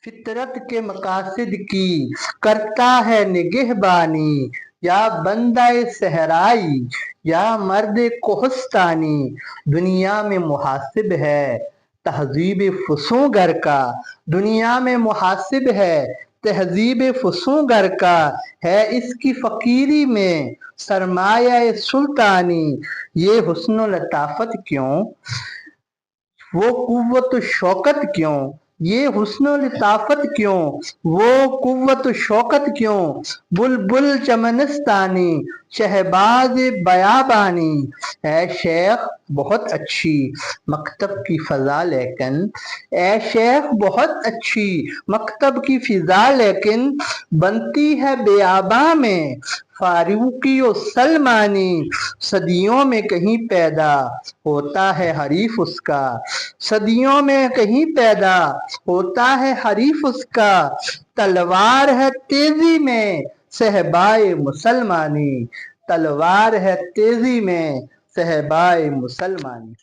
فطرت کے مقاصد کی کرتا ہے نگہبانی، یا بندہ صحرائی یا مرد کوہستانی، دنیا میں محاسب ہے تہذیب فسوں گر کا، دنیا میں محاسب ہے تہذیب فسوں گر کا، ہے اس کی فقیری میں سرمایہ سلطانی، یہ حسن و لطافت کیوں، وہ قوت و شوکت کیوں، یہ حسن و لطافت کیوں، وہ قوت و شوکت کیوں، بلبل چمنستانی شہباز بیابانی، اے شیخ بہت اچھی مکتب کی فضا لیکن، اے شیخ بہت اچھی مکتب کی فضا لیکن، بنتی ہے بیاباں میں فاروقی و سلمانی، صدیوں میں کہیں پیدا ہوتا ہے حریف اس کا، صدیوں میں کہیں پیدا ہوتا ہے حریف اس کا، تلوار ہے تیزی میں صہبائے مسلمانی، تلوار ہے تیزی میں صہبائے مسلمانی۔